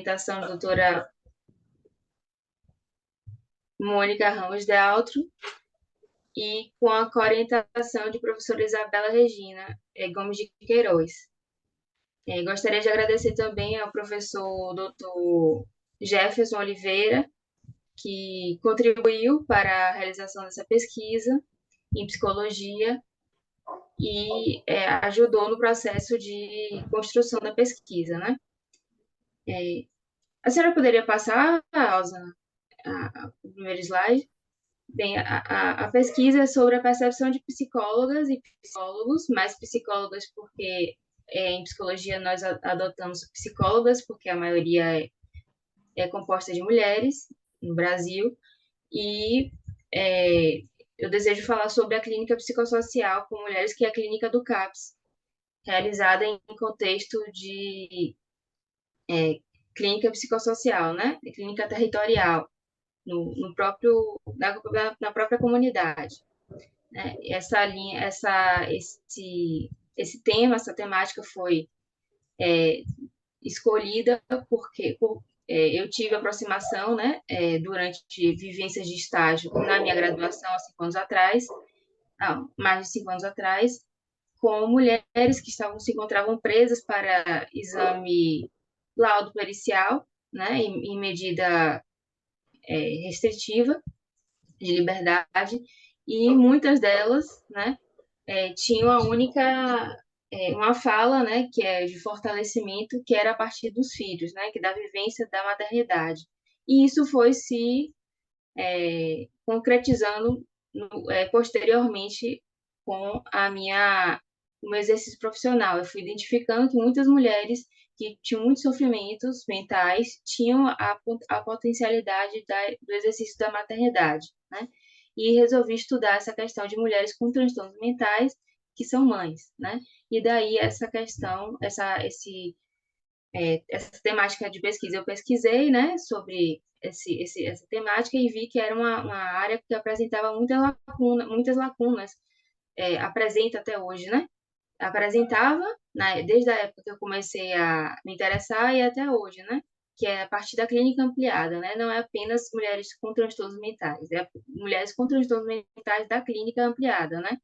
orientação da doutora Mônica Ramos de Altro e com a orientação de professora Isabela Regina Gomes de Queiroz. Gostaria de agradecer também ao professor Dr. Jefferson Oliveira, que contribuiu para a realização dessa pesquisa em psicologia e ajudou no processo de construção da pesquisa, né? A senhora poderia passar, Elza, o primeiro slide? Bem, a pesquisa é sobre a percepção de psicólogas e psicólogos, mais psicólogas porque em psicologia nós adotamos psicólogas, porque a maioria é composta de mulheres no Brasil, e eu desejo falar sobre a clínica psicossocial com mulheres, que é a clínica do CAPS, realizada em contexto de clínica psicossocial, né? Clínica territorial, no próprio, na própria comunidade. Né? Esse tema, essa temática foi escolhida porque eu tive aproximação, né, durante vivências de estágio na minha graduação há 5 anos atrás, mais de 5 anos atrás, com mulheres que se encontravam presas para exame laudo pericial, né, em medida restritiva de liberdade, e muitas delas, né, tinham a única uma fala, né, que é de fortalecimento, que era a partir dos filhos, né, que da vivência da maternidade. E isso foi se concretizando posteriormente com o meu exercício profissional. Eu fui identificando que muitas mulheres que tinham muitos sofrimentos mentais tinham a potencialidade do exercício da maternidade, né? E resolvi estudar essa questão de mulheres com transtornos mentais que são mães, né? E daí essa questão, essa temática de pesquisa, eu pesquisei, né, sobre essa temática e vi que era uma área que apresentava muitas lacunas, apresenta até hoje, né? Apresentava, né, desde a época que eu comecei a me interessar e até hoje, né? Que é a partir da clínica ampliada, né? Não é apenas mulheres com transtornos mentais, é mulheres com transtornos mentais da clínica ampliada, né?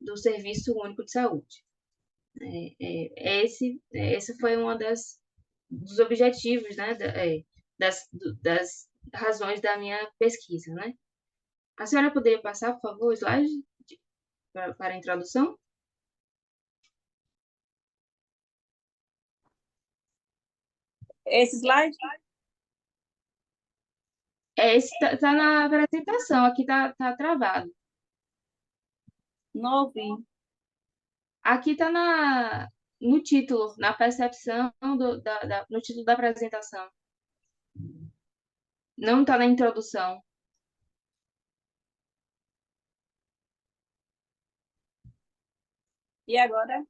Do Serviço Único de Saúde. Esse foi uma dos objetivos, né, das razões da minha pesquisa, né? A senhora poderia passar, por favor, o slide para a introdução? Esse slide? Esse tá na apresentação, aqui tá travado. Não ouvi. Aqui tá no título, na percepção, no título da apresentação. Não tá na introdução. E agora?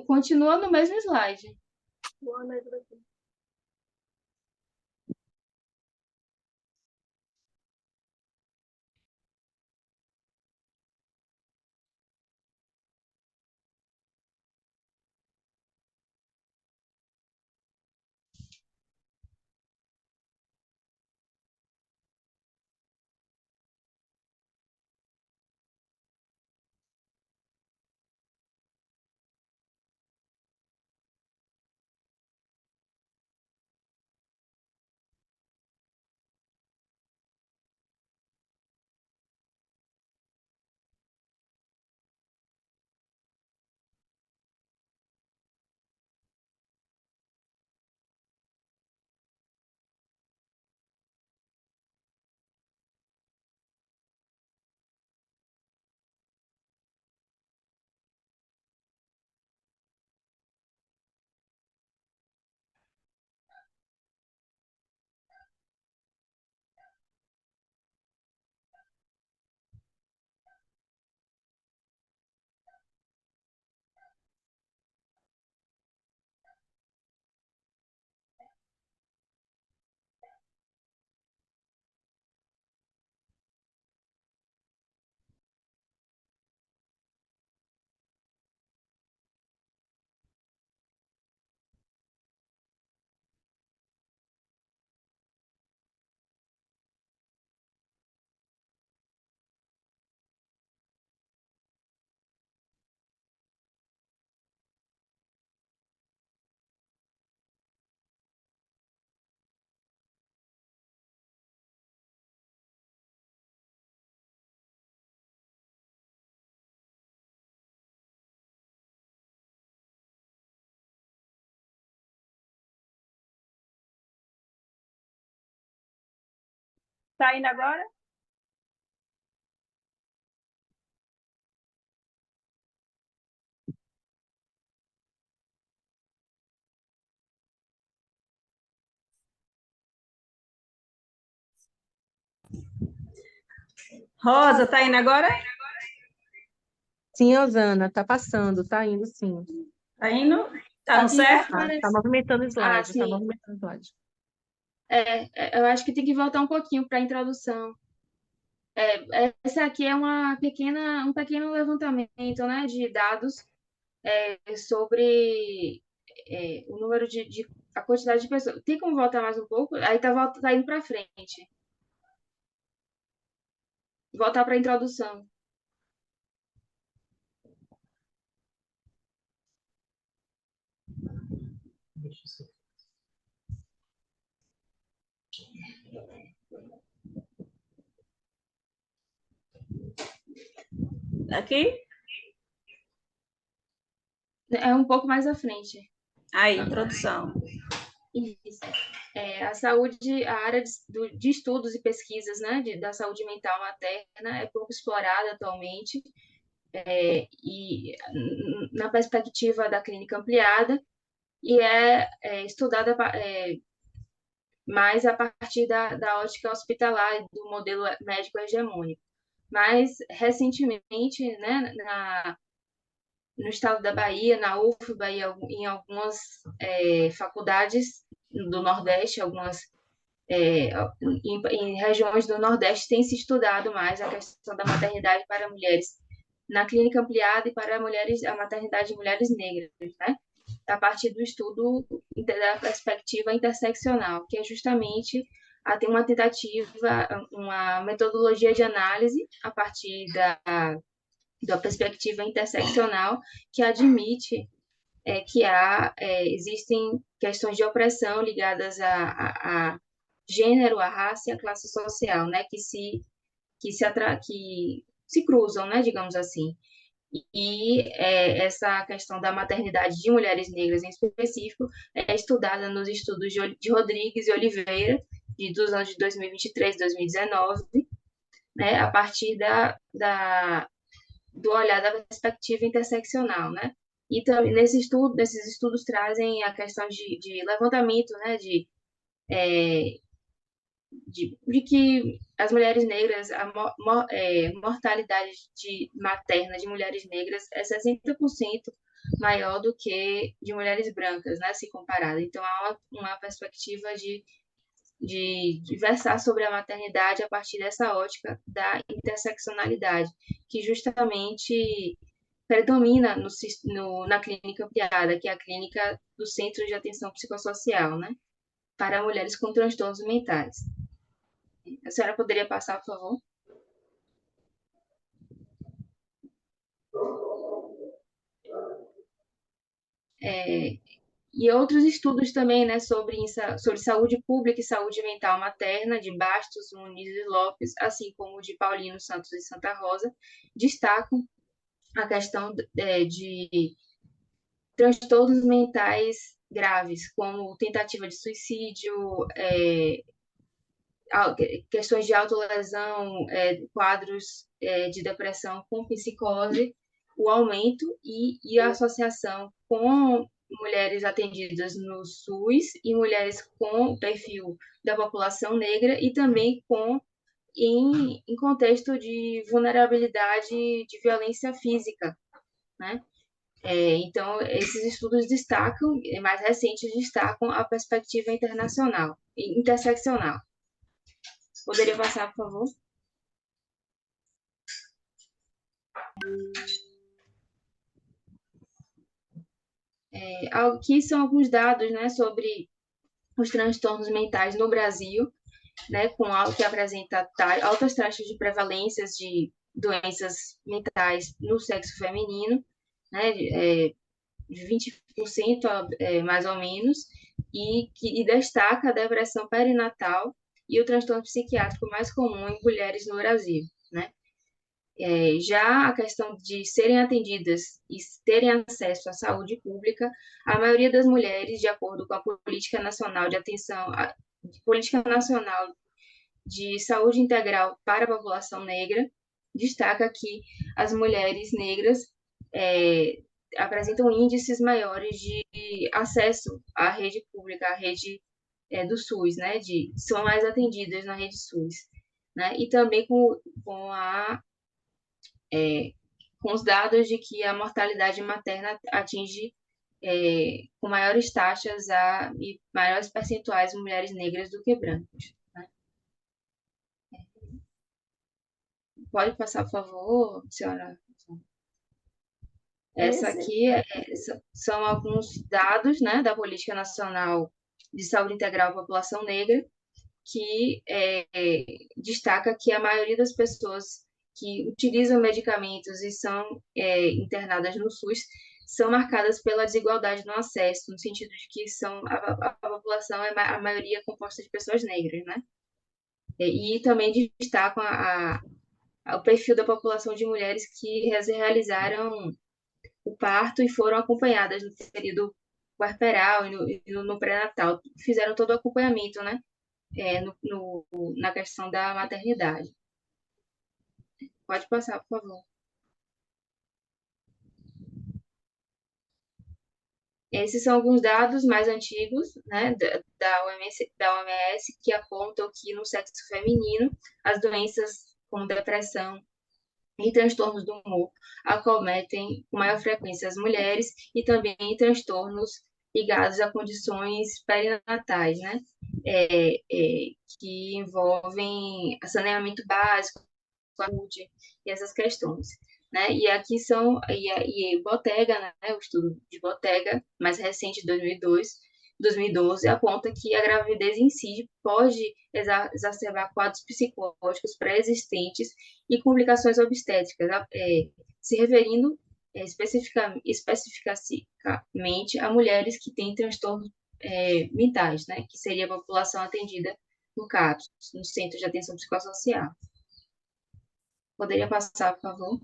Continua no mesmo slide. Boa noite. Tá indo agora? Rosa, tá indo agora? Sim, Osana, tá passando, tá indo sim. Tá indo? Tá no Aqui certo? Tá aparece. movimentando o Ah, slide, tá sim. movimentando o slide. Eu acho que tem que voltar um pouquinho para a introdução. Essa aqui é um pequeno levantamento, né, de dados sobre o número a quantidade de pessoas. Tem como voltar mais um pouco? Aí tá indo para frente. Voltar para a introdução. Aqui? É um pouco mais à frente. Aí, introdução. Isso. A saúde, a área de estudos e pesquisas, né, da saúde mental materna é pouco explorada atualmente, e na perspectiva da clínica ampliada, e estudada mais a partir da ótica hospitalar e do modelo médico hegemônico. Mas, recentemente, né, no estado da Bahia, na UFBA e em algumas faculdades do Nordeste, em regiões do Nordeste, tem se estudado mais a questão da maternidade para mulheres na clínica ampliada e para mulheres, a maternidade de mulheres negras, né? A partir do estudo da perspectiva interseccional, que é justamente tem uma tentativa, uma metodologia de análise a partir da perspectiva interseccional que admite existem questões de opressão ligadas a gênero, a raça e a classe social, né, que se cruzam, né, digamos assim. Essa questão da maternidade de mulheres negras em específico é estudada nos estudos de Rodrigues e Oliveira, dos anos de 2023 e 2019, né, a partir do olhar da perspectiva interseccional, né? E também nesses estudos trazem a questão de levantamento, né, de que as mulheres negras, mortalidade materna de mulheres negras é 60% maior do que de mulheres brancas, né, se comparado. Então, há uma perspectiva de versar sobre a maternidade a partir dessa ótica da interseccionalidade, que justamente predomina na clínica ampliada, que é a clínica do Centro de Atenção Psicossocial, né, para mulheres com transtornos mentais. A senhora poderia passar, por favor? E outros estudos também, né, sobre saúde pública e saúde mental materna, de Bastos, Muniz e Lopes, assim como de Paulino Santos e Santa Rosa, destacam a questão de transtornos mentais graves, como tentativa de suicídio, questões de autolesão, quadros de depressão com psicose, o aumento e a associação com mulheres atendidas no SUS e mulheres com perfil da população negra e também em contexto de vulnerabilidade de violência física, né? Então, esses estudos mais recentes destacam a perspectiva internacional, interseccional. Poderia passar, por favor? Aqui são alguns dados, né, sobre os transtornos mentais no Brasil, né, com algo que apresenta altas taxas de prevalências de doenças mentais no sexo feminino, né, de 20% mais ou menos, e destaca a depressão perinatal e o transtorno psiquiátrico mais comum em mulheres no Brasil, né? Já a questão de serem atendidas e terem acesso à saúde pública, a maioria das mulheres, de acordo com a Política Nacional de Atenção, Política Nacional de saúde integral para a população negra, destaca que as mulheres negras apresentam índices maiores de acesso à rede pública, à rede do SUS, né? São mais atendidas na rede SUS, né? E também com os dados de que a mortalidade materna atinge com maiores taxas e maiores percentuais mulheres negras do que brancos. Né? Pode passar, por favor, senhora? Essa aqui são alguns dados, né, da Política Nacional de Saúde Integral à População Negra, que destaca que a maioria das pessoas que utilizam medicamentos e são internadas no SUS são marcadas pela desigualdade no acesso, no sentido de que a população é a maioria composta de pessoas negras, né? E também destacam o perfil da população de mulheres que realizaram o parto e foram acompanhadas no período puerperal e no pré-natal. Fizeram todo o acompanhamento, né? Na questão da maternidade. Pode passar, por favor. Esses são alguns dados mais antigos, né, da OMS, que apontam que no sexo feminino as doenças como depressão e transtornos do humor acometem com maior frequência as mulheres e também transtornos ligados a condições perinatais, né, que envolvem saneamento básico, saúde e essas questões. Né? E aqui Bottega, né, o estudo de Bottega, mais recente, de 2012, aponta que a gravidez em si pode exacerbar quadros psicológicos pré-existentes e complicações obstétricas, se referindo especificamente a mulheres que têm transtornos mentais, né, que seria a população atendida no CAPS, no Centro de Atenção Psicossocial. Poderia passar, por favor?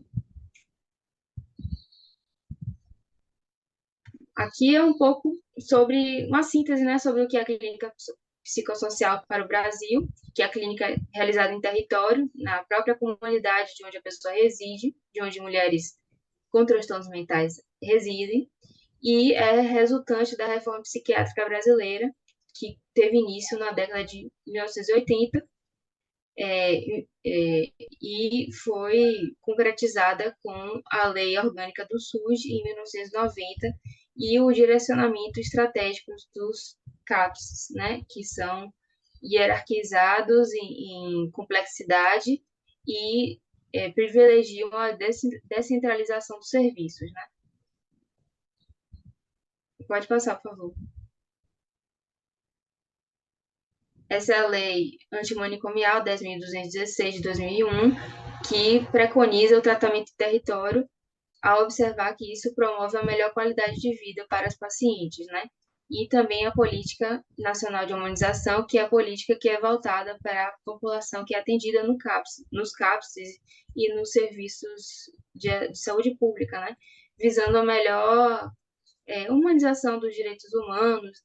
Aqui é um pouco sobre uma síntese, né, sobre o que é a clínica psicossocial para o Brasil, que é a clínica realizada em território, na própria comunidade de onde a pessoa reside, de onde mulheres com transtornos mentais residem, e é resultante da reforma psiquiátrica brasileira, que teve início na década de 1980, e foi concretizada com a Lei Orgânica do SUS em 1990 e o direcionamento estratégico dos CAPS, né, que são hierarquizados em complexidade e privilegiam a descentralização dos serviços. Né? Pode passar, por favor. Essa é a Lei Antimanicomial 10.216 de 2001, que preconiza o tratamento em território, ao observar que isso promove a melhor qualidade de vida para os pacientes, né? E também a Política Nacional de Humanização, que é a política que é voltada para a população que é atendida nos CAPS e nos serviços de saúde pública, né? Visando a melhor humanização dos direitos humanos,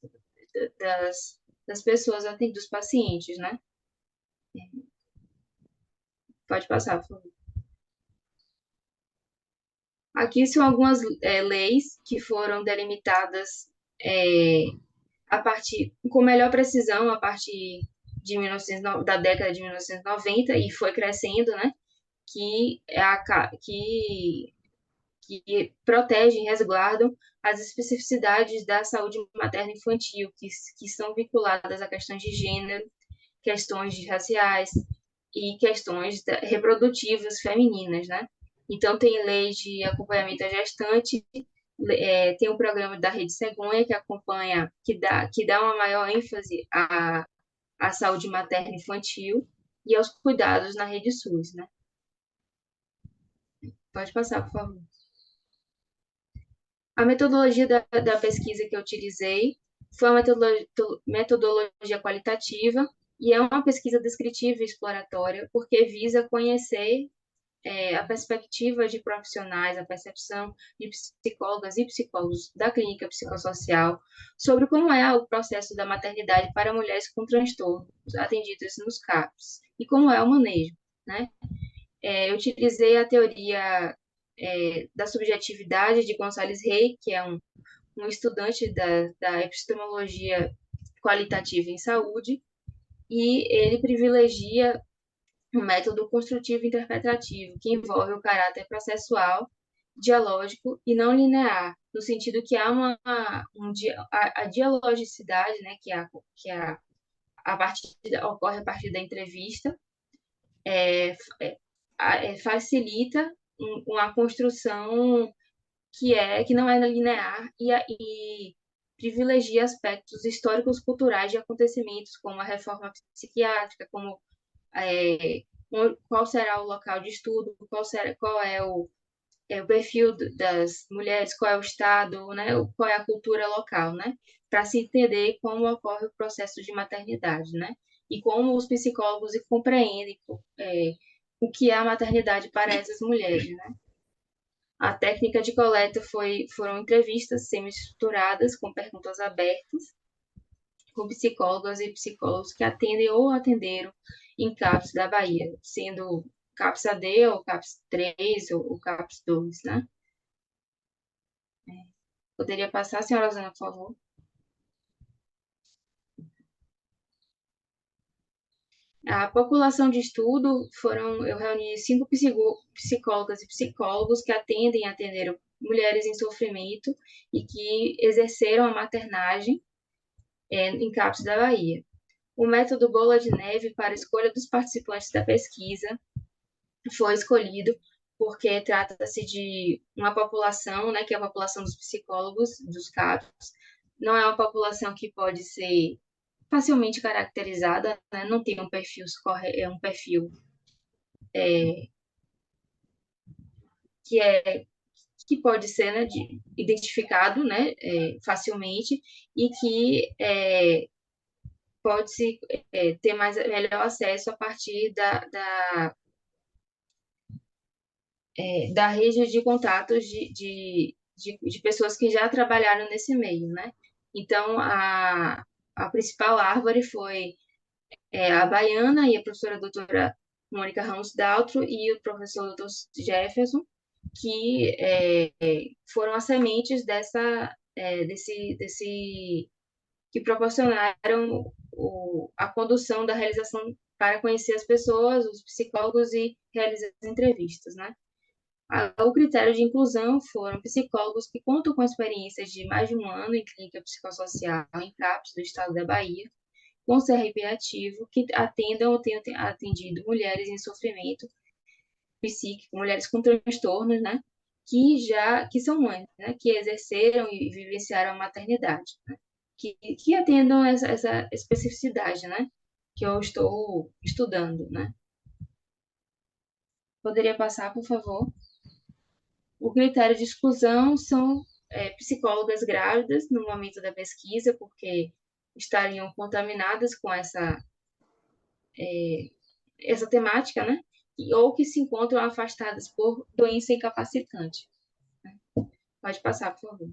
das pessoas atendidas, dos pacientes, né? Pode passar, por favor. Aqui são algumas leis que foram delimitadas com melhor precisão a partir da década de 1990 e foi crescendo, né? Que protegem e resguardam as especificidades da saúde materna e infantil, que são vinculadas a questões de gênero, questões raciais e questões reprodutivas femininas, né? Então, tem lei de acompanhamento à gestante, tem o programa da Rede Cegonha, que acompanha, que dá uma maior ênfase à saúde materna e infantil e aos cuidados na rede SUS, né? Pode passar, por favor. A metodologia da pesquisa que eu utilizei foi uma metodologia qualitativa e é uma pesquisa descritiva e exploratória, porque visa conhecer a perspectiva de profissionais, a percepção de psicólogas e psicólogos da clínica psicossocial sobre como é o processo da maternidade para mulheres com transtornos atendidas nos CAPs. e como é o manejo, né? Eu utilizei a teoria da subjetividade de González Rey, que é um estudante da epistemologia qualitativa em saúde, e ele privilegia um método construtivo interpretativo, que envolve o caráter processual, dialógico e não linear, no sentido que há a dialogicidade, né, a partir, ocorre a partir da entrevista, é, facilita uma construção que não é linear e privilegia aspectos históricos culturais de acontecimentos como a reforma psiquiátrica, como é, qual será o local de estudo, qual é o perfil das mulheres, qual é o estado, né, qual é a cultura local, né, para se entender como ocorre o processo de maternidade, né, e como os psicólogos compreendem o que é a maternidade para essas mulheres, né. A técnica de coleta foram entrevistas semi-estruturadas com perguntas abertas com psicólogas e psicólogos que atendem ou atenderam em CAPS da Bahia, sendo CAPS AD ou CAPS 3 ou CAPS 2, né? Poderia passar, senhora Rosana, por favor? A população de estudo eu reuni 5 psicólogas e psicólogos que atenderam mulheres em sofrimento e que exerceram a maternagem em CAPS da Bahia. O método Bola de Neve para a escolha dos participantes da pesquisa foi escolhido porque trata-se de uma população, né, que é a população dos psicólogos, dos CAPs, não é uma população que pode ser facilmente caracterizada, né, não tem um perfil que é que pode ser, né, identificado, né, facilmente e que pode se ter melhor acesso a partir da rede de contatos de pessoas que já trabalharam nesse meio, né? Então, a principal árvore foi a baiana e a professora doutora Mônica Ramos Daltro e o professor doutor Jefferson, que foram as sementes que proporcionaram a condução da realização para conhecer as pessoas, os psicólogos e realizar as entrevistas, né? O critério de inclusão foram psicólogos que contam com experiências de mais de um ano em clínica psicossocial em CAPS do estado da Bahia, com CRP ativo, que atendam ou tenham atendido mulheres em sofrimento psíquico, mulheres com transtornos, né? Que são mães, né? Que exerceram e vivenciaram a maternidade, né? Que atendam essa especificidade, né? Que eu estou estudando, né? Poderia passar, por favor? O critério de exclusão são psicólogas grávidas no momento da pesquisa, porque estariam contaminadas com essa temática, né? Ou que se encontram afastadas por doença incapacitante. Pode passar, por favor.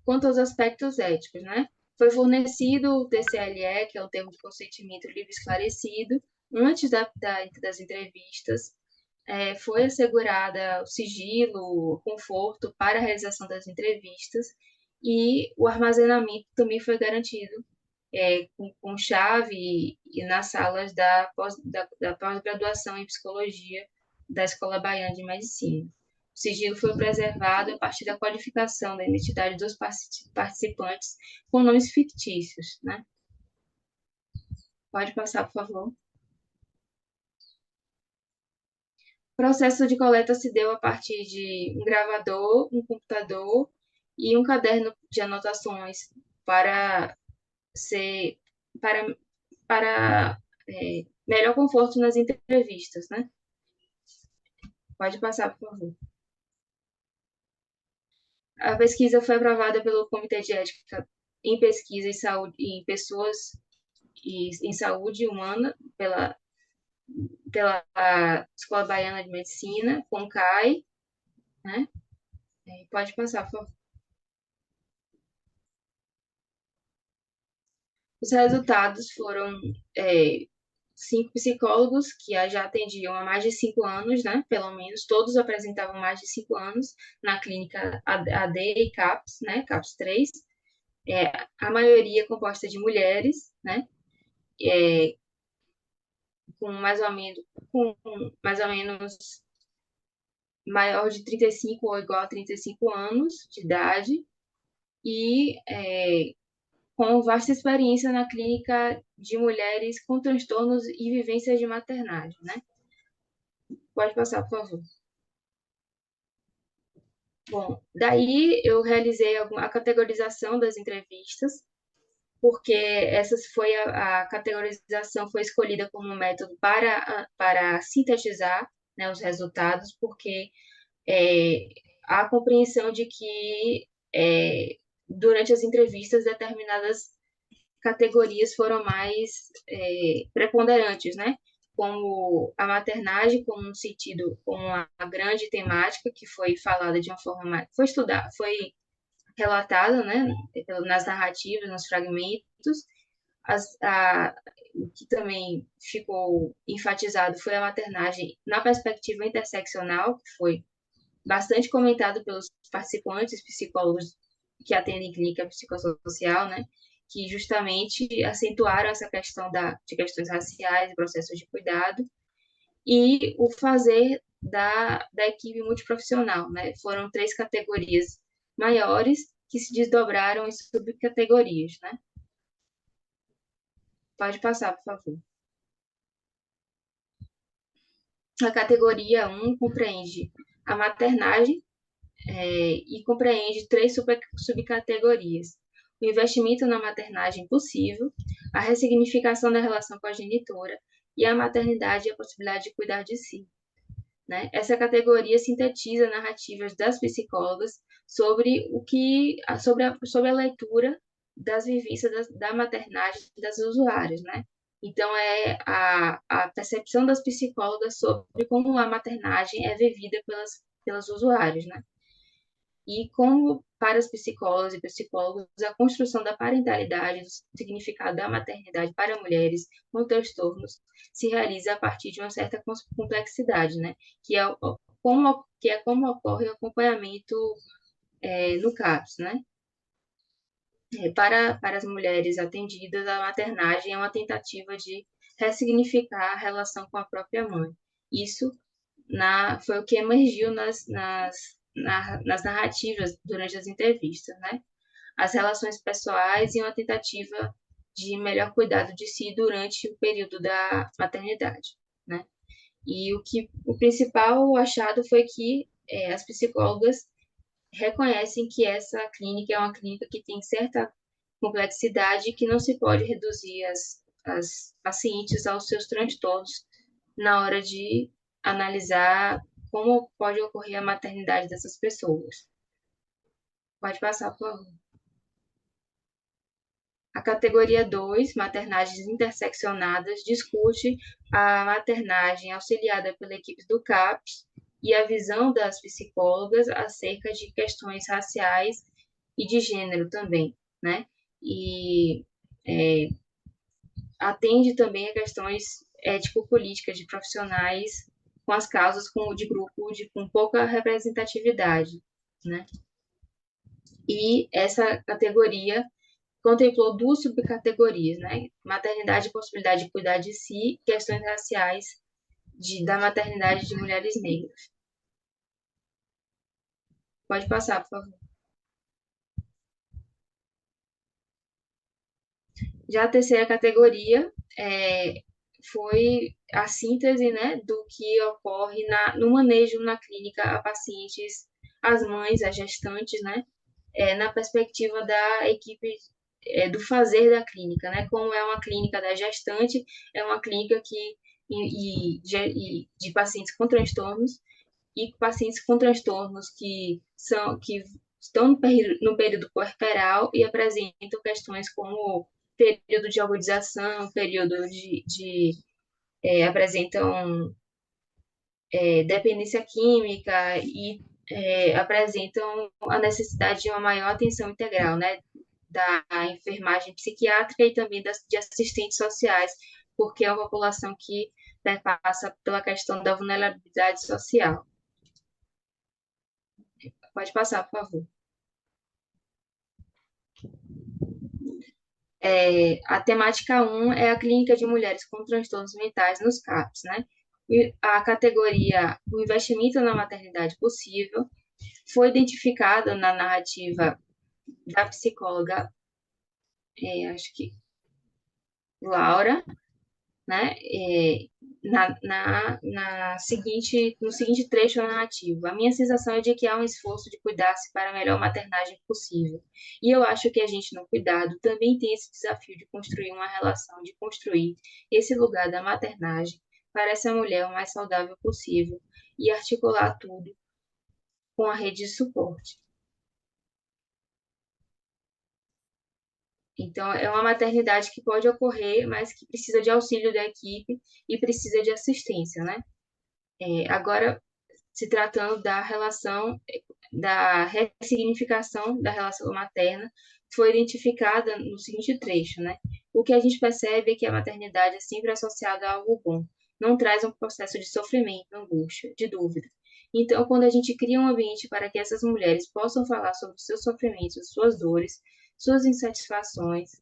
Quanto aos aspectos éticos, né? Foi fornecido o TCLE, que é o termo de consentimento livre e esclarecido, antes das entrevistas. Foi assegurada o sigilo, o conforto para a realização das entrevistas e o armazenamento também foi garantido com chave e nas salas da pós-graduação em psicologia da Escola Baiana de Medicina. O sigilo foi preservado a partir da qualificação da identidade dos participantes com nomes fictícios, né? Pode passar, por favor. O processo de coleta se deu a partir de um gravador, um computador e um caderno de anotações para ser para, para melhor conforto nas entrevistas, né? Pode passar, por favor. A pesquisa foi aprovada pelo Comitê de Ética em Pesquisa e Saúde em Pessoas e em Saúde Humana pela Escola Baiana de Medicina, CONCAI, né? Pode passar, por favor. Os resultados foram 5 psicólogos que já atendiam há mais de 5 anos, né? Pelo menos, todos apresentavam mais de 5 anos na clínica AD e CAPS, né? CAPS 3. A maioria composta de mulheres, né? Com mais ou menos maior de 35 ou igual a 35 anos de idade e com vasta experiência na clínica de mulheres com transtornos e vivências de maternagem, né? Pode passar, por favor. Bom, daí eu realizei a categorização das entrevistas, porque a categorização foi escolhida como método para sintetizar, né, os resultados, porque é, há a compreensão de que durante as entrevistas determinadas categorias foram mais preponderantes, né? Como a maternagem, como um sentido, como uma grande temática que foi falada de uma forma mais, foi relatada, né? Nas narrativas, nos fragmentos. O que também ficou enfatizado foi a maternagem na perspectiva interseccional, que foi bastante comentado pelos participantes, psicólogos que atendem clínica psicossocial, né? Que justamente acentuaram essa questão de questões raciais, processos de cuidado, e o fazer da equipe multiprofissional, né? Foram 3 categorias maiores que se desdobraram em subcategorias, né? Pode passar, por favor. A categoria 1 compreende a maternagem, e compreende 3 subcategorias: o investimento na maternagem possível, a ressignificação da relação com a genitora e a maternidade e a possibilidade de cuidar de si. Né? Essa categoria sintetiza narrativas das psicólogas sobre a leitura das vivências da maternagem das usuárias, né? Então, é a percepção das psicólogas sobre como a maternagem é vivida pelas usuárias, né? E como para as psicólogas e psicólogos, a construção da parentalidade, do significado da maternidade para mulheres com transtornos se realiza a partir de uma certa complexidade, né? Que é como ocorre o acompanhamento no CAPS, né? Para as mulheres atendidas, a maternagem é uma tentativa de ressignificar a relação com a própria mãe. Isso foi o que emergiu nas narrativas durante as entrevistas, né? As relações pessoais e uma tentativa de melhor cuidado de si durante o período da maternidade, né? E o principal achado foi que as psicólogas reconhecem que essa clínica é uma clínica que tem certa complexidade e que não se pode reduzir as pacientes aos seus transtornos na hora de analisar como pode ocorrer a maternidade dessas pessoas. Pode passar, por favor. A categoria 2, maternagens interseccionadas, discute a maternagem auxiliada pela equipe do CAPS e a visão das psicólogas acerca de questões raciais e de gênero também, né? E atende também a questões ético-políticas de profissionais com as causas de grupo com pouca representatividade, né? E essa categoria contemplou 2 subcategorias, né? Maternidade e possibilidade de cuidar de si, questões raciais da maternidade de mulheres negras. Pode passar, por favor. Já a terceira categoria foi a síntese, né, do que ocorre no manejo na clínica a pacientes, as mães, as gestantes, né, na perspectiva da equipe do fazer da clínica, né, como é uma clínica da gestante, é uma clínica de pacientes com transtornos e pacientes com transtornos que estão no período puerperal e apresentam questões como período de agudização, período apresentam dependência química e apresentam a necessidade de uma maior atenção integral, né? da enfermagem psiquiátrica e também de assistentes sociais, porque é uma população que passa pela questão da vulnerabilidade social. Pode passar, por favor. A temática 1 é a clínica de mulheres com transtornos mentais nos CAPs, né? A categoria o investimento na maternidade possível foi identificada na narrativa da psicóloga, acho que Laura, né? No seguinte trecho narrativo. A minha sensação é de que há um esforço de cuidar-se para a melhor maternagem possível. E eu acho que a gente, no cuidado, também tem esse desafio de construir uma relação, de construir esse lugar da maternagem para essa mulher o mais saudável possível e articular tudo com a rede de suporte. Então, é uma maternidade que pode ocorrer, mas que precisa de auxílio da equipe e precisa de assistência, né? Agora, se tratando da relação, da ressignificação da relação materna, foi identificada no seguinte trecho, né? O que a gente percebe é que a maternidade é sempre associada a algo bom, não traz um processo de sofrimento, angústia, de dúvida. Então, quando a gente cria um ambiente para que essas mulheres possam falar sobre os seus sofrimentos, suas dores, suas insatisfações,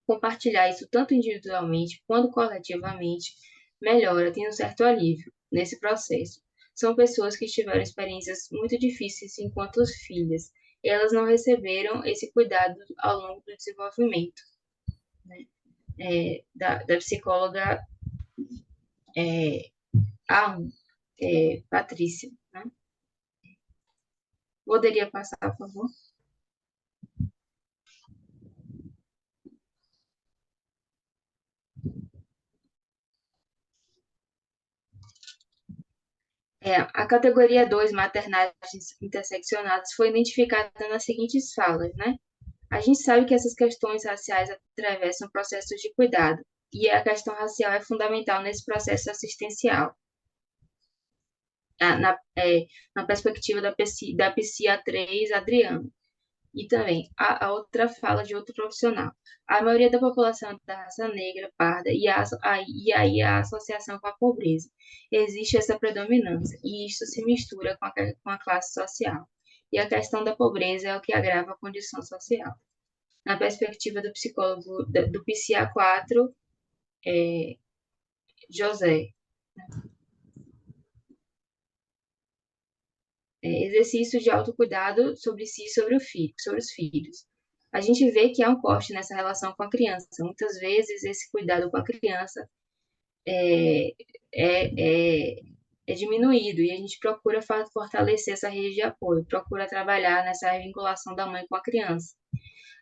compartilhar isso tanto individualmente quanto coletivamente, melhora, tem um certo alívio nesse processo. São pessoas que tiveram experiências muito difíceis enquanto filhas. Elas não receberam esse cuidado ao longo do desenvolvimento, né? Da psicóloga A1, Patrícia, né? Poderia passar, por favor? A categoria 2, maternagens interseccionadas, foi identificada nas seguintes falas, né? A gente sabe que essas questões raciais atravessam processos de cuidado, e a questão racial é fundamental nesse processo assistencial, na perspectiva da PSIA3, Adriano. E também a outra fala de outro profissional. A maioria da população é da raça negra, parda, e aí a associação com a pobreza. Existe essa predominância, e isso se mistura com a classe social. E a questão da pobreza é o que agrava a condição social. Na perspectiva do psicólogo do PCA4, José. Exercício de autocuidado sobre si e sobre os filhos. A gente vê que há um corte nessa relação com a criança. Muitas vezes esse cuidado com a criança é, é, é diminuído e a gente procura fortalecer essa rede de apoio, procura trabalhar nessa vinculação da mãe com a criança.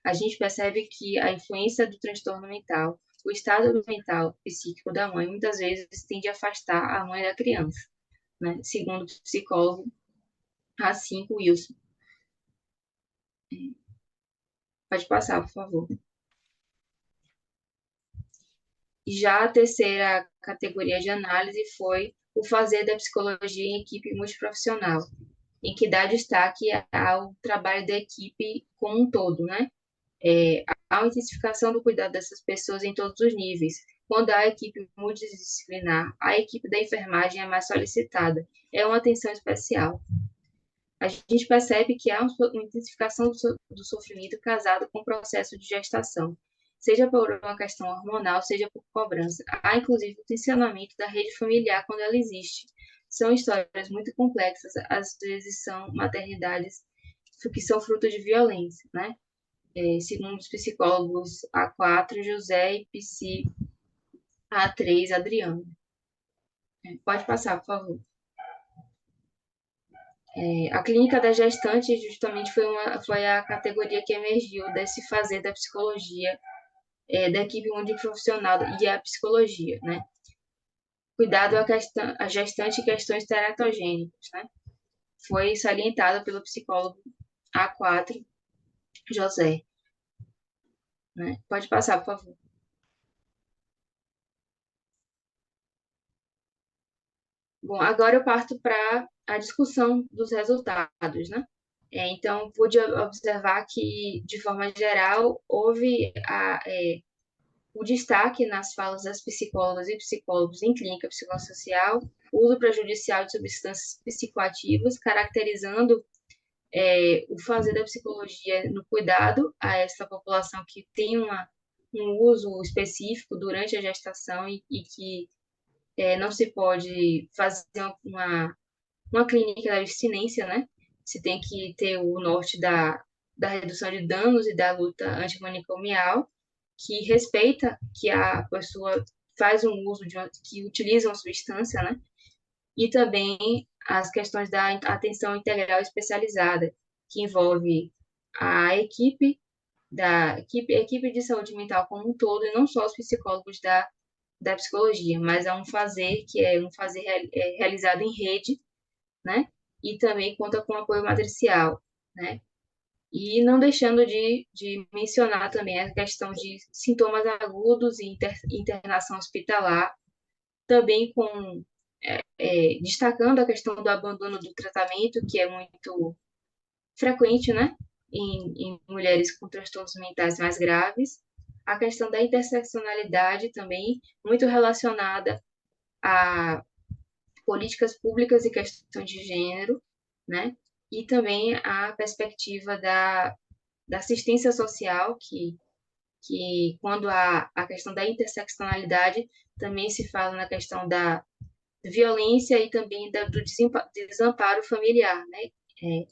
A gente percebe que a influência do transtorno mental, o estado mental psíquico da mãe, muitas vezes tende a afastar a mãe da criança, né? Segundo o psicólogo A5 Wilson. Pode passar, por favor. Já a terceira categoria de análise foi o fazer da psicologia em equipe multiprofissional, em que dá destaque ao trabalho da equipe como um todo, né? A intensificação do cuidado dessas pessoas em todos os níveis. Quando há equipe multidisciplinar, a equipe da enfermagem é mais solicitada. É uma atenção especial. A gente percebe que há uma intensificação do sofrimento casado com o processo de gestação, seja por uma questão hormonal, seja por cobrança. Há, inclusive, o tensionamento da rede familiar quando ela existe. São histórias muito complexas, às vezes são maternidades que são fruto de violência, né? Segundo os psicólogos A4, José, e psi A3, Adriano. Pode passar, por favor. A clínica da gestante justamente foi a categoria que emergiu desse fazer da psicologia, da equipe multiprofissional e a psicologia, né? Cuidado à gestante e questões teratogênicas, né? Foi salientado pelo psicólogo A4, José. Né? Pode passar, por favor. Bom, agora eu parto para a discussão dos resultados, né? Então, pude observar que, de forma geral, houve o destaque nas falas das psicólogas e psicólogos em clínica psicossocial, uso prejudicial de substâncias psicoativas, caracterizando o fazer da psicologia no cuidado a essa população que tem um uso específico durante a gestação e que não se pode fazer uma clínica da abstinência, né? Se tem que ter o norte da redução de danos e da luta antimanicomial, que respeita que a pessoa faz um uso que utiliza uma substância, né? E também as questões da atenção integral especializada, que envolve a equipe de saúde mental como um todo, e não só os psicólogos da psicologia, mas é um fazer que é um fazer realizado em rede, né? E também conta com apoio matricial, né? E não deixando de mencionar também a questão de sintomas agudos e internação hospitalar, também destacando a questão do abandono do tratamento, que é muito frequente, né, em mulheres com transtornos mentais mais graves, a questão da interseccionalidade também, muito relacionada a políticas públicas e questões de gênero, né, e também a perspectiva da assistência social, que quando a questão da interseccionalidade, também se fala na questão da violência e também do desamparo familiar, né?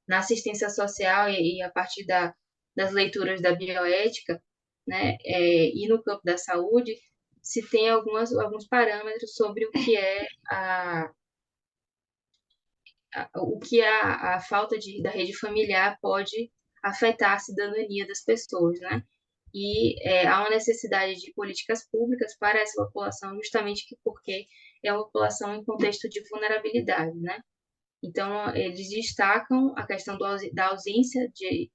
Na assistência social e a partir das leituras da bioética, né? E no campo da saúde, se tem alguns parâmetros sobre o que é o que a falta da rede familiar pode afetar a cidadania das pessoas, né? E há uma necessidade de políticas públicas para essa população, justamente porque é uma população em contexto de vulnerabilidade, né? Então, eles destacam a questão da ausência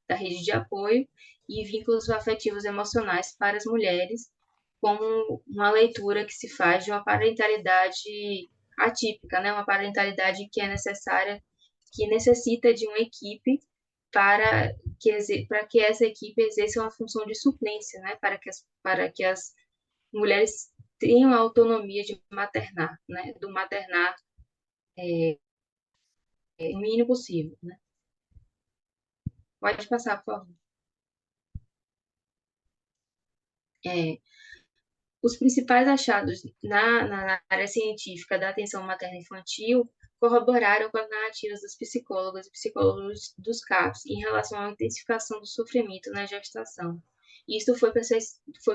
da rede de apoio e vínculos afetivos emocionais para as mulheres, como uma leitura que se faz de uma parentalidade atípica, né? Uma parentalidade que é necessária, que necessita de uma equipe para que essa equipe exerça uma função de suplência, né? Para que as mulheres tenham a autonomia de maternar, né? Do maternar o mínimo possível, né? Pode passar, por favor. Os principais achados na área científica da atenção materno-infantil corroboraram com as narrativas dos psicólogas e psicólogos dos CAPs em relação à intensificação do sofrimento na gestação. Isso foi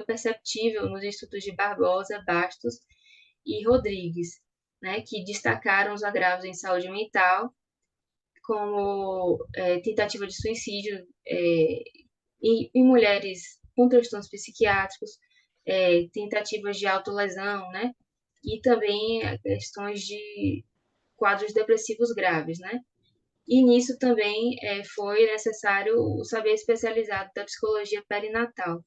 perceptível nos estudos de Barbosa, Bastos e Rodrigues, né, que destacaram os agravos em saúde mental, como tentativa de suicídio em mulheres com transtornos psiquiátricos, tentativas de autolesão, né? E também questões de quadros depressivos graves, né? E nisso também foi necessário o saber especializado da psicologia perinatal,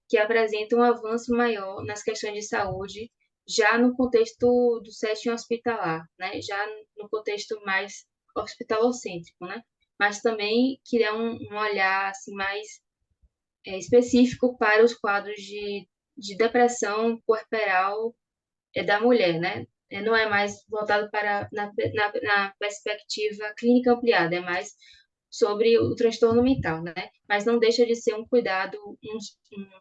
que apresenta um avanço maior nas questões de saúde, já no contexto do setting hospitalar, né? Já no contexto mais hospitalocêntrico, né? Mas também que é um olhar assim, mais específico para os quadros de depressão puerperal da mulher, né? Não é mais voltado para na perspectiva clínica ampliada, é mais sobre o transtorno mental, né? Mas não deixa de ser um cuidado, um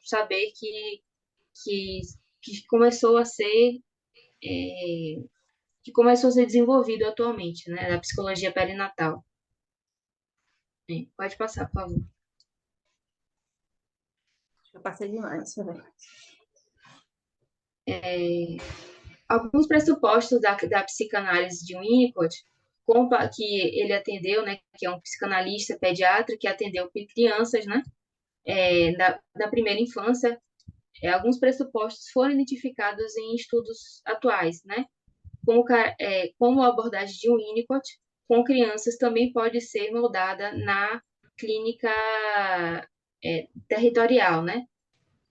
saber que, que começou a ser que começou a ser desenvolvido atualmente, né? Da psicologia perinatal. Pode passar, por favor. Eu passei demais, deixa eu ver. Alguns pressupostos da psicanálise de Winnicott, que ele atendeu, né, que é um psicanalista pediatra que atendeu crianças, né, da primeira infância, alguns pressupostos foram identificados em estudos atuais, né, como a abordagem de Winnicott com crianças também pode ser moldada na clínica territorial, né,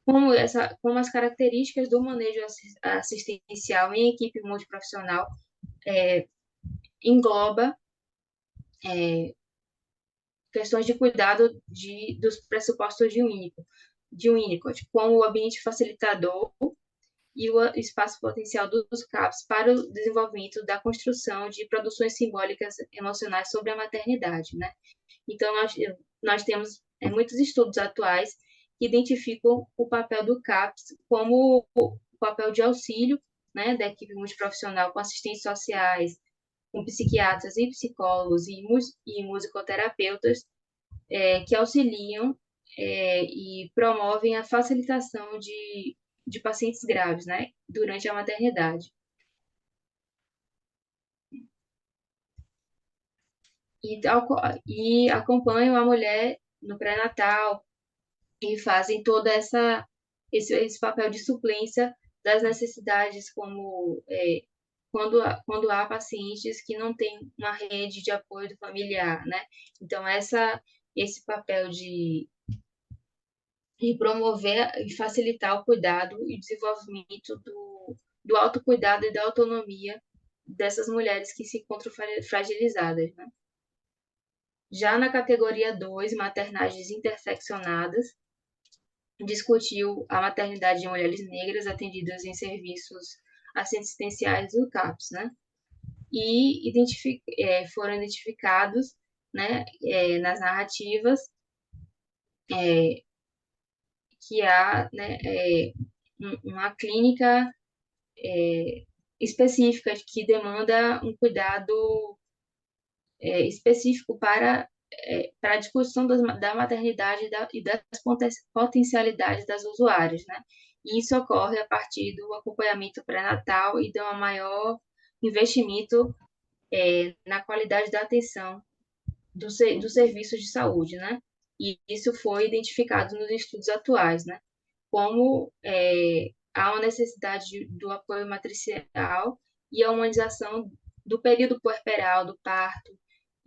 como as características do manejo assistencial em equipe multiprofissional engloba questões de cuidado dos pressupostos de Winnicott, como o ambiente facilitador e o espaço potencial dos CAPs para o desenvolvimento da construção de produções simbólicas emocionais sobre a maternidade, né? Então, nós temos muitos estudos atuais que identificam o papel do CAPS como o papel de auxílio, né, da equipe multiprofissional com assistentes sociais, com psiquiatras e psicólogos e musicoterapeutas, que auxiliam e promovem a facilitação de pacientes graves, né, durante a maternidade. E acompanham a mulher no pré-natal e fazem toda esse papel de suplência das necessidades, como quando há pacientes que não têm uma rede de apoio do familiar, né? Então, esse papel de promover e facilitar o cuidado e desenvolvimento do autocuidado e da autonomia dessas mulheres que se encontram fragilizadas, né? Já na categoria 2, maternagens interseccionadas, discutiu a maternidade de mulheres negras atendidas em serviços assistenciais do CAPS, né? E foram identificados, né, nas narrativas, que há, né, uma clínica específica que demanda um cuidado específico para a discussão da maternidade e das potencialidades das usuárias, né? E isso ocorre a partir do acompanhamento pré-natal e de um maior investimento na qualidade da atenção dos serviços de saúde, né? E isso foi identificado nos estudos atuais, né? Como há uma necessidade do apoio matricial e a humanização do período puerperal, do parto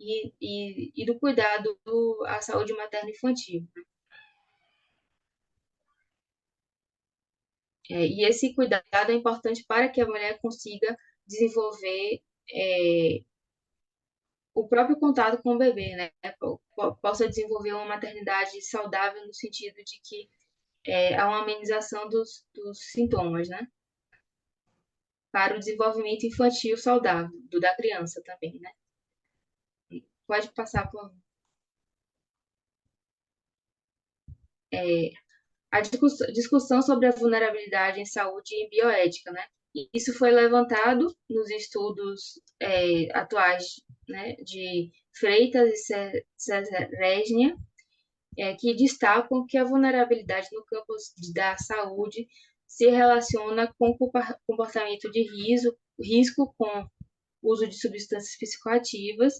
e do cuidado à saúde materno-infantil. E esse cuidado é importante para que a mulher consiga desenvolver o próprio contato com o bebê, né? Possa desenvolver uma maternidade saudável no sentido de que há uma amenização dos sintomas, né? Para o desenvolvimento infantil saudável, da criança também, né? Pode passar por a discussão sobre a vulnerabilidade em saúde e bioética, né? Isso foi levantado nos estudos atuais, né, de Freitas e Cesarégnia, que destacam que a vulnerabilidade no campo da saúde se relaciona com comportamento de risco com uso de substâncias psicoativas,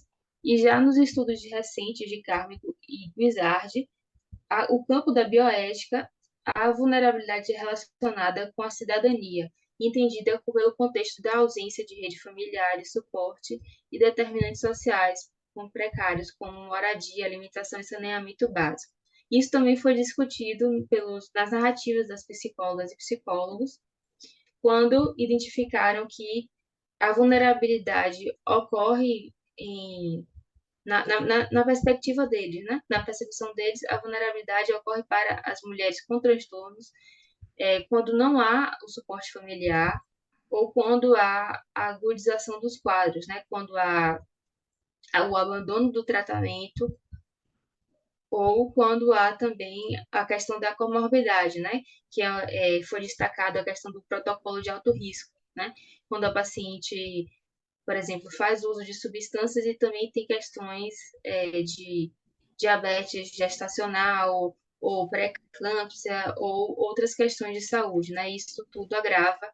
e já nos estudos recentes de Carmichael e Guizzard, o campo da bioética, a vulnerabilidade relacionada com a cidadania, entendida pelo contexto da ausência de rede familiar de suporte e determinantes sociais como precários, como moradia, alimentação e saneamento básico. Isso também foi discutido nas narrativas das psicólogas e psicólogos, quando identificaram que a vulnerabilidade ocorre na perspectiva deles, né? Na percepção deles, a vulnerabilidade ocorre para as mulheres com transtornos quando não há o suporte familiar ou quando há a agudização dos quadros, né? Quando há o abandono do tratamento ou quando há também a questão da comorbidade, né? Que foi destacado a questão do protocolo de alto risco, né? Quando a paciente, por exemplo, faz uso de substâncias e também tem questões de diabetes gestacional ou pré-eclâmpsia ou outras questões de saúde, né? Isso tudo agrava,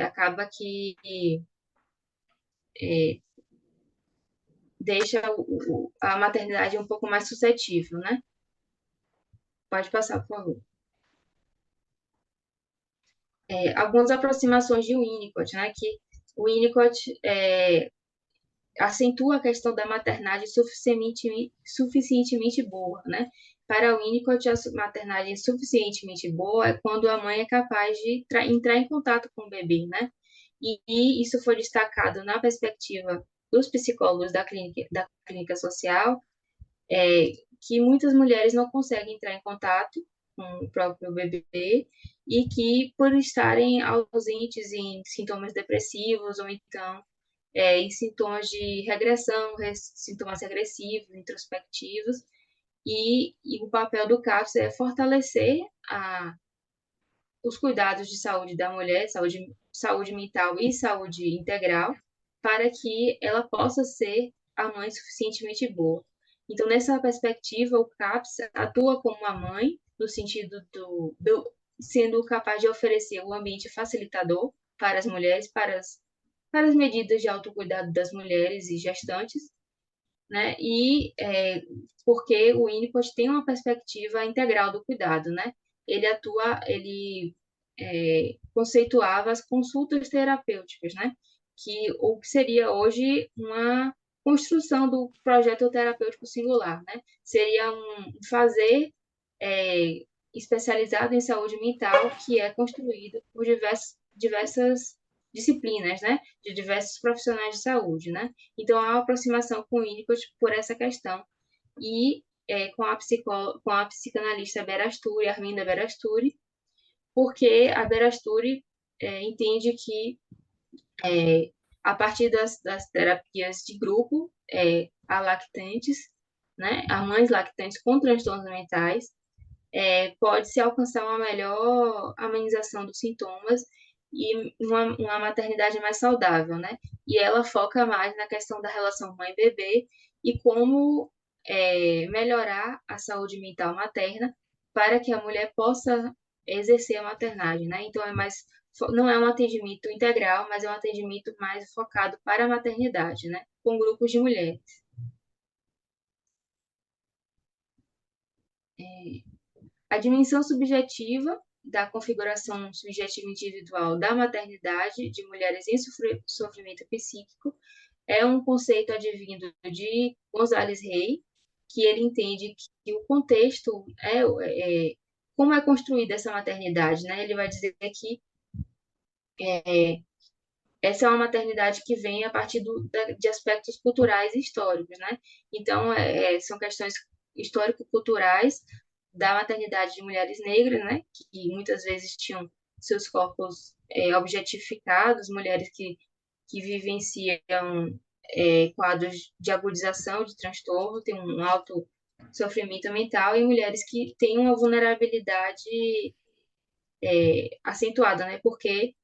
acaba que deixa a maternidade um pouco mais suscetível, né? Pode passar, por favor. Algumas aproximações de Winnicott, né? Que o Winnicott acentua a questão da maternagem suficientemente boa, né? Para Winnicott, a maternagem suficientemente boa é quando a mãe é capaz de entrar em contato com o bebê, né? E isso foi destacado na perspectiva dos psicólogos da clínica social, que muitas mulheres não conseguem entrar em contato com o próprio bebê e que, por estarem ausentes em sintomas depressivos ou então em sintomas de regressão, sintomas regressivos, introspectivos, e o papel do CAPS é fortalecer os cuidados de saúde da mulher, saúde mental e saúde integral, para que ela possa ser a mãe suficientemente boa. Então, nessa perspectiva, o CAPS atua como uma mãe, no sentido sendo capaz de oferecer um ambiente facilitador para as mulheres, para as medidas de autocuidado das mulheres e gestantes, né? Porque o INPOT tem uma perspectiva integral do cuidado, né? Ele conceituava as consultas terapêuticas, né? O que seria hoje uma construção do projeto terapêutico singular, né? Seria um fazer é, especializado em saúde mental que é construído por diversas disciplinas, né? De diversos profissionais de saúde, né? Então, há uma aproximação com o Winnicott por essa questão. E com a psicanalista Berasturi, Arminda Berasturi, porque a Berasturi entende que, a partir das terapias de grupo, a lactantes, né, a mães lactantes com transtornos mentais, pode-se alcançar uma melhor amenização dos sintomas e uma maternidade mais saudável, né? E ela foca mais na questão da relação mãe-bebê e como melhorar a saúde mental materna para que a mulher possa exercer a maternagem, né? Então, não é um atendimento integral, mas é um atendimento mais focado para a maternidade, né? Com grupos de mulheres. A dimensão subjetiva da configuração subjetiva individual da maternidade de mulheres em sofrimento psíquico é um conceito advindo de González Rey, que ele entende que o contexto como é construída essa maternidade, né? Ele vai dizer que essa é uma maternidade que vem a partir de aspectos culturais e históricos, né? Então, são questões histórico-culturais da maternidade de mulheres negras, né? Que muitas vezes tinham seus corpos objetificados, mulheres que vivenciam quadros de agudização de transtorno, têm um alto sofrimento mental, e mulheres que têm uma vulnerabilidade acentuada, né? Porque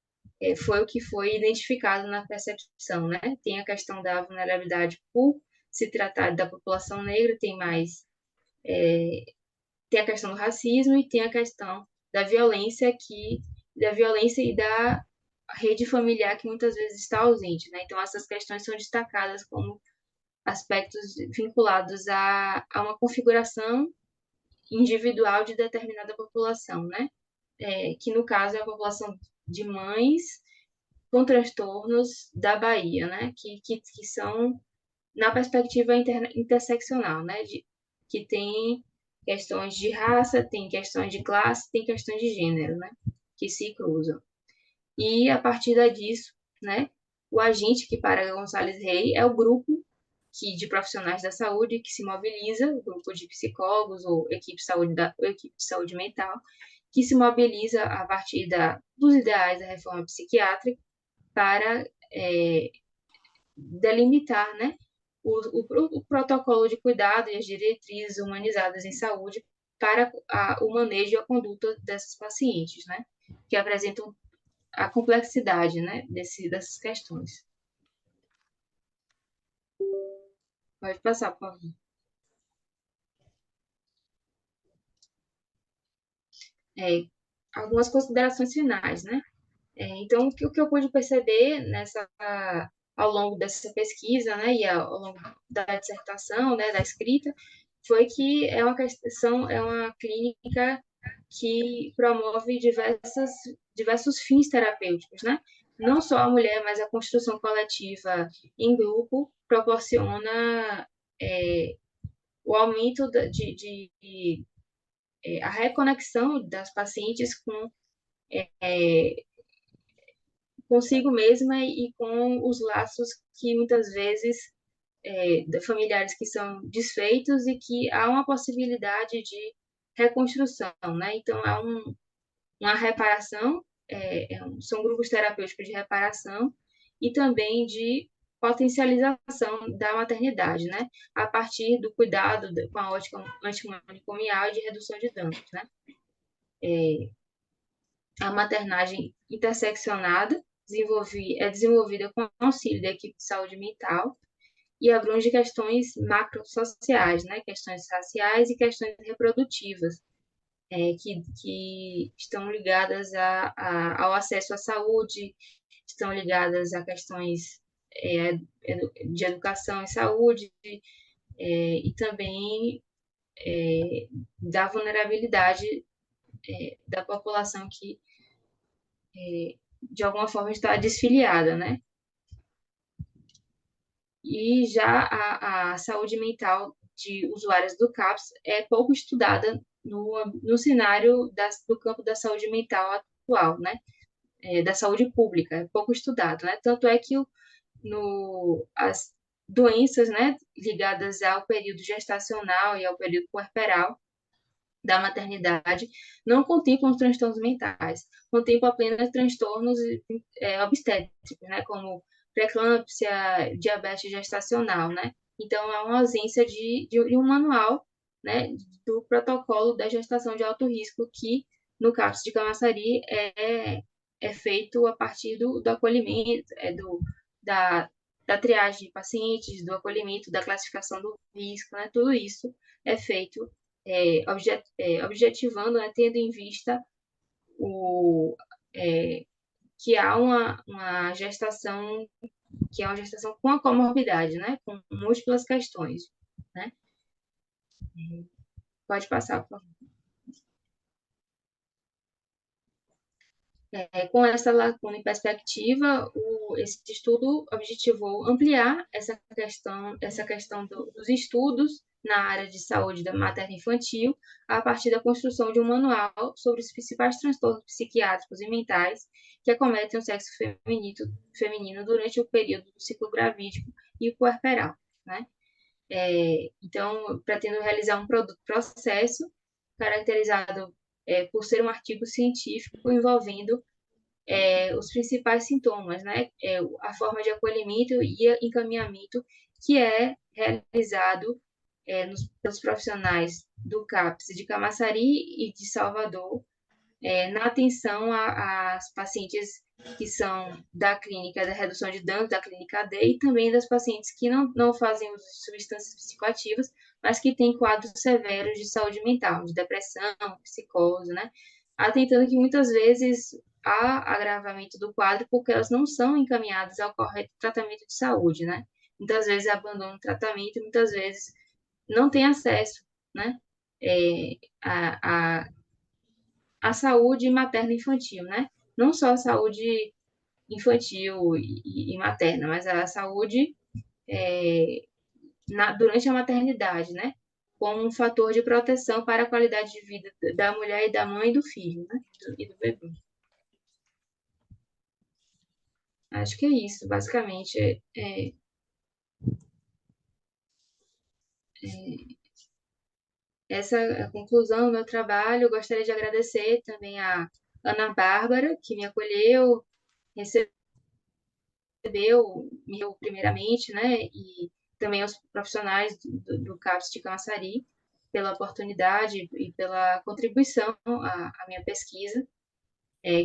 foi o que foi identificado na percepção, né? Tem a questão da vulnerabilidade por se tratar da população negra, tem a questão do racismo e tem a questão da violência e da rede familiar que muitas vezes está ausente, né? Então essas questões são destacadas como aspectos vinculados a uma configuração individual de determinada população, né? Que no caso é a população de mães com transtornos da Bahia, né? Que são na perspectiva interseccional, né? Que tem questões de raça, tem questões de classe, tem questões de gênero, né? Que se cruzam. E a partir disso, né? O agente que para Gonçalves Rey é o grupo de profissionais da saúde que se mobiliza, o grupo de psicólogos ou equipe de saúde mental, que se mobiliza a partir dos ideais da reforma psiquiátrica para delimitar, né, o protocolo de cuidado e as diretrizes humanizadas em saúde para o manejo e a conduta dessas pacientes, né, que apresentam a complexidade, né, dessas questões. Pode passar, por favor. Algumas considerações finais, né? Então, o que eu pude perceber ao longo dessa pesquisa, né, e ao longo da dissertação, né, da escrita, foi que é uma clínica que promove diversos fins terapêuticos, né? Não só a mulher, mas a construção coletiva em grupo proporciona o aumento a reconexão das pacientes consigo mesma e com os laços que muitas vezes de familiares que são desfeitos e que há uma possibilidade de reconstrução, né? Então, há uma reparação, são grupos terapêuticos de reparação e também de potencialização da maternidade, né? A partir do cuidado com a ótica antimanicomial e de redução de danos, né? A maternagem interseccionada é desenvolvida com auxílio da equipe de saúde mental e abrange questões macrosociais, né? Questões raciais e questões reprodutivas, que estão ligadas ao acesso à saúde, estão ligadas a questões de educação e saúde, e também da vulnerabilidade da população que, de alguma forma, está desfiliada, né? E já a saúde mental de usuários do CAPS é pouco estudada no cenário do campo da saúde mental atual, né? Da saúde pública, é pouco estudado, né? Tanto é que as doenças, né, ligadas ao período gestacional e ao período puerperal da maternidade não contemplam os transtornos mentais, contemplam apenas transtornos obstétricos, né, como pré-eclâmpsia, diabetes gestacional, né? Então, há uma ausência de um manual, né, do protocolo da gestação de alto risco que, no CAPS de Camaçari, é feito a partir do acolhimento, da, da triagem de pacientes, do acolhimento, da classificação do risco, né? Tudo isso é feito objetivando, né, tendo em vista que há uma gestação com a comorbidade, né, com múltiplas questões, né? Pode passar, por favor. Com essa lacuna em perspectiva, esse estudo objetivou ampliar essa questão dos estudos na área de saúde da materna infantil, a partir da construção de um manual sobre os principais transtornos psiquiátricos e mentais que acometem o sexo feminino durante o período do ciclo gravídico e puerperal, né? Então, pretendo realizar um processo caracterizado por ser um artigo científico envolvendo os principais sintomas, né? A forma de acolhimento e encaminhamento que é realizado pelos profissionais do CAPS de Camaçari e de Salvador, na atenção às pacientes que são da clínica da redução de danos, da clínica D, e também das pacientes que não fazem uso de substâncias psicoativas, mas que têm quadros severos de saúde mental, de depressão, psicose, né? Atentando que muitas vezes há agravamento do quadro porque elas não são encaminhadas ao correto tratamento de saúde, né? Muitas vezes abandonam o tratamento, muitas vezes não têm acesso, né? A a saúde materna e infantil, né? Não só a saúde infantil e materna, mas a saúde durante a maternidade, né? Como um fator de proteção para a qualidade de vida da mulher e da mãe e do filho, né? E do bebê. Acho que é isso, basicamente. Essa é a conclusão do meu trabalho. Eu gostaria de agradecer também a Ana Bárbara, que me acolheu, recebeu primeiramente, né, e também aos profissionais do CAPS de Camaçari pela oportunidade e pela contribuição à minha pesquisa,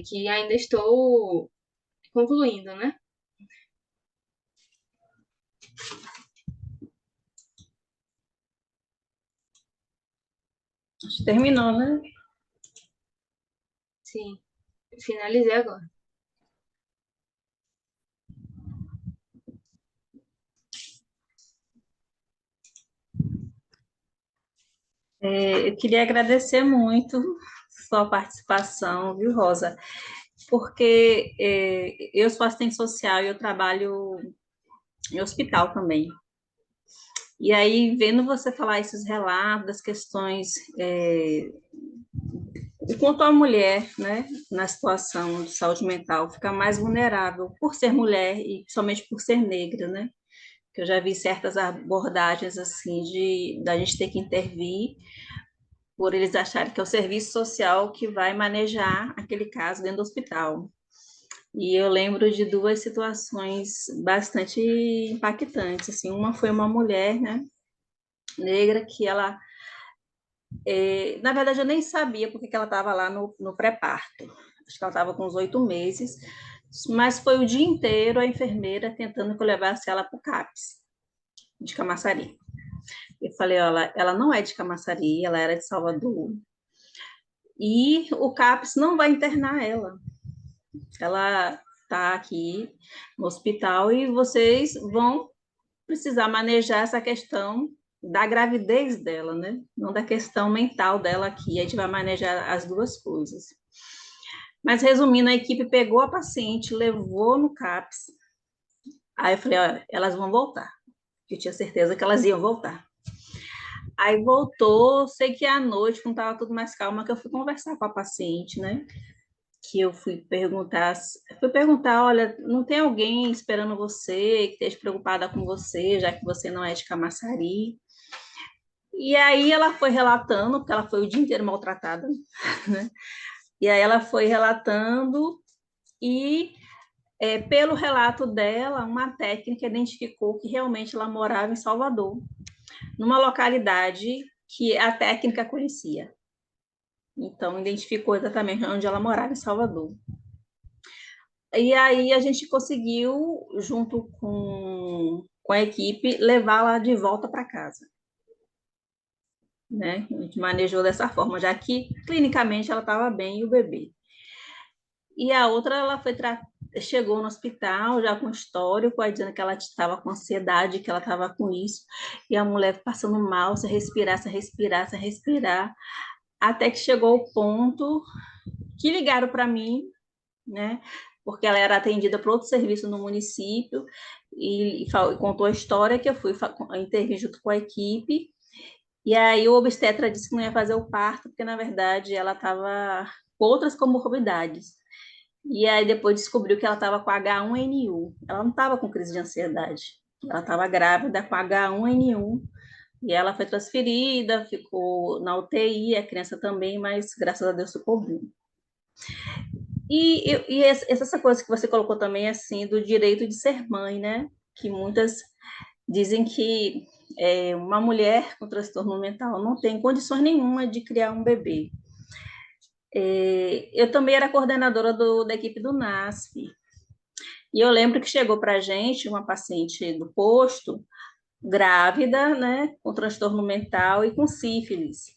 que ainda estou concluindo, né? Acho que terminou, né? Sim, finalizei agora. Eu queria agradecer muito sua participação, viu, Rosa? Porque eu sou assistente social e eu trabalho em hospital também. E aí, vendo você falar esses relatos das questões quanto a mulher, né, na situação de saúde mental, fica mais vulnerável por ser mulher e somente por ser negra, né? que eu já vi certas abordagens assim da gente ter que intervir por eles acharem que é o serviço social que vai manejar aquele caso dentro do hospital. E eu lembro de duas situações bastante impactantes, assim, uma foi uma mulher, né, negra, que ela, na verdade eu nem sabia porque que ela estava lá no pré-parto, acho que ela estava com uns 8 meses, mas foi o dia inteiro a enfermeira tentando que eu levasse ela para o CAPS, de Camaçari. Eu falei, olha, ela não é de Camaçari, ela era de Salvador, e o CAPS não vai internar ela. Ela está aqui no hospital e vocês vão precisar manejar essa questão da gravidez dela, né? Não da questão mental dela aqui. A gente vai manejar as duas coisas. Mas, resumindo, a equipe pegou a paciente, levou no CAPS. Aí eu falei, olha, elas vão voltar. Eu tinha certeza que elas iam voltar. Aí voltou, sei que à noite, quando estava tudo mais calma, que eu fui conversar com a paciente, né? Que eu fui perguntar, olha, não tem alguém esperando você, que esteja preocupada com você, já que você não é de Camaçari? E aí ela foi relatando, porque ela foi o dia inteiro maltratada, né? E aí ela foi relatando e, pelo relato dela, uma técnica identificou que realmente ela morava em Salvador, numa localidade que a técnica conhecia. Então, identificou exatamente onde ela morava, em Salvador. E aí a gente conseguiu, junto com a equipe, levá-la de volta para casa. Né? A gente manejou dessa forma, já que clinicamente ela estava bem e o bebê. E a outra, ela chegou no hospital já com histórico, aí dizendo que ela estava com ansiedade, que ela estava com isso, e a mulher passando mal, se respirar, se respirar, se respirar, até que chegou o ponto que ligaram para mim, né? Porque ela era atendida por outro serviço no município, e contou a história que eu fui intervir junto com a equipe, e aí o obstetra disse que não ia fazer o parto, porque na verdade ela estava com outras comorbidades. E aí depois descobriu que ela estava com H1N1. Ela não estava com crise de ansiedade. Ela estava grávida com H1N1. E ela foi transferida, ficou na UTI, a criança também, mas graças a Deus ficou bem. E essa coisa que você colocou também, assim, do direito de ser mãe, né? Que muitas dizem que uma mulher com transtorno mental não tem condições nenhuma de criar um bebê. Eu também era coordenadora da equipe do NASF, e eu lembro que chegou para a gente uma paciente do posto, grávida, né, com transtorno mental e com sífilis.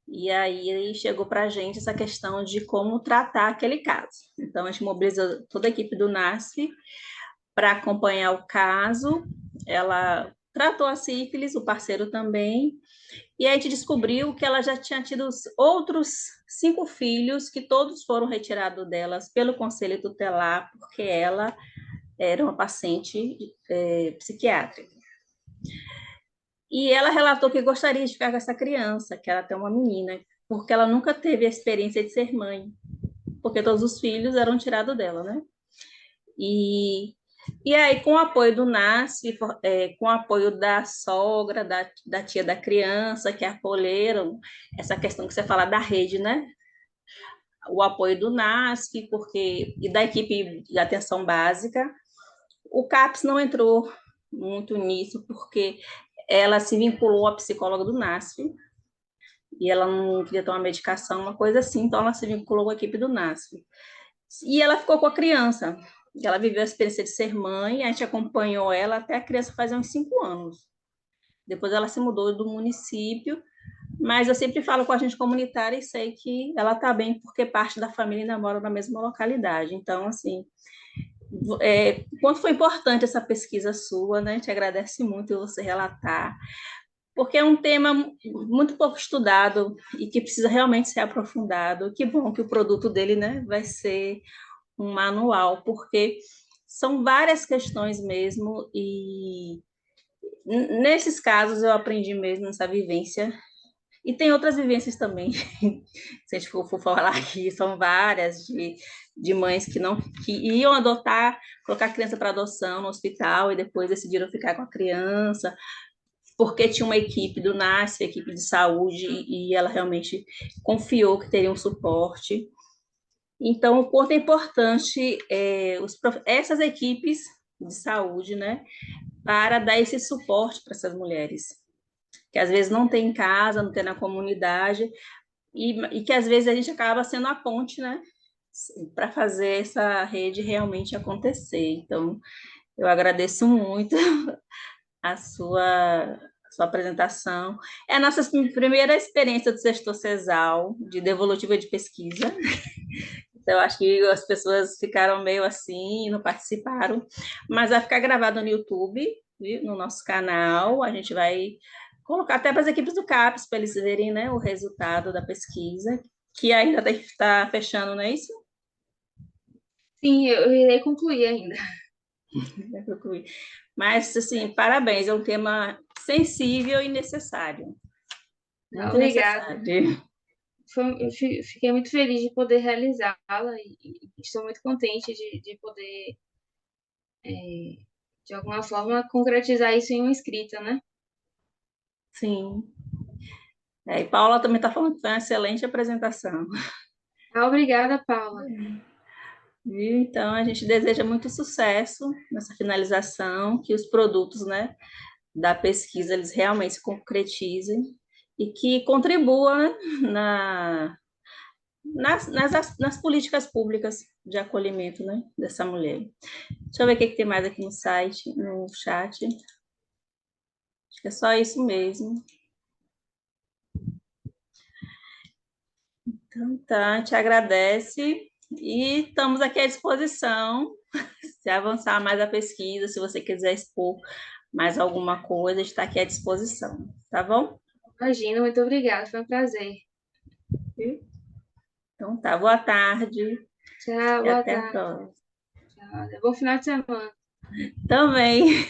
E aí chegou para a gente essa questão de como tratar aquele caso. Então, a gente mobilizou toda a equipe do NASF para acompanhar o caso. Ela tratou a sífilis, o parceiro também, e a gente descobriu que ela já tinha tido outros 5 filhos, que todos foram retirados delas pelo conselho tutelar, porque ela era uma paciente psiquiátrica. E ela relatou que gostaria de ficar com essa criança, que era até uma menina, porque ela nunca teve a experiência de ser mãe, porque todos os filhos eram tirados dela, né? E aí, com o apoio do NASF, com o apoio da sogra, da tia da criança, que acolheram essa questão que você fala da rede, né? O apoio do NASF, e da equipe de atenção básica. O CAPS não entrou muito nisso, porque ela se vinculou à psicóloga do NASF, e ela não queria tomar medicação, uma coisa assim, então ela se vinculou à equipe do NASF. E ela ficou com a criança. Ela viveu a experiência de ser mãe, a gente acompanhou ela até a criança fazer uns 5 anos. Depois ela se mudou do município, mas eu sempre falo com a gente comunitária e sei que ela está bem porque parte da família ainda mora na mesma localidade. Então, assim, quanto foi importante essa pesquisa sua, né? A gente agradece muito você relatar, porque é um tema muito pouco estudado e que precisa realmente ser aprofundado. Que bom que o produto dele, né, vai ser um manual, porque são várias questões mesmo, e nesses casos eu aprendi mesmo essa vivência, e tem outras vivências também, se a gente for falar aqui, são várias, de mães que iam adotar, colocar a criança para adoção no hospital e depois decidiram ficar com a criança, porque tinha uma equipe do NASF, equipe de saúde, e ela realmente confiou que teria um suporte. Então, o quanto é importante essas equipes de saúde, né, para dar esse suporte para essas mulheres, que às vezes não tem em casa, não tem na comunidade, e que às vezes a gente acaba sendo a ponte, né, para fazer essa rede realmente acontecer. Então, eu agradeço muito a sua apresentação. É a nossa primeira experiência do Sextor CESAL, de devolutiva de pesquisa. Então, eu acho que as pessoas ficaram meio assim, não participaram, mas vai ficar gravado no YouTube, viu? No nosso canal. A gente vai colocar até para as equipes do CAPES, para eles verem, né, o resultado da pesquisa, que ainda está fechando, não é isso? Sim, eu irei concluir ainda. Mas, assim, parabéns, é um tema sensível e necessário. Muito Obrigada. necessário. Eu fiquei muito feliz de poder realizá-la e estou muito contente de poder, de alguma forma, concretizar isso em uma escrita, né? Sim. E Paula também está falando que foi uma excelente apresentação. Obrigada, Paula. Viu? Então, a gente deseja muito sucesso nessa finalização, que os produtos, né, da pesquisa eles realmente se concretizem e que contribuam, né, nas políticas públicas de acolhimento, né, dessa mulher. Deixa eu ver o que tem mais aqui no site, no chat. Acho que é só isso mesmo. Então, tá, a gente agradece e estamos aqui à disposição. Se avançar mais a pesquisa, se você quiser expor mais alguma coisa, a gente está aqui à disposição, tá bom? Imagina, muito obrigada, foi um prazer. Então tá, boa tarde Tchau, e boa até a tarde. próxima. Tchau, bom final de semana. Também.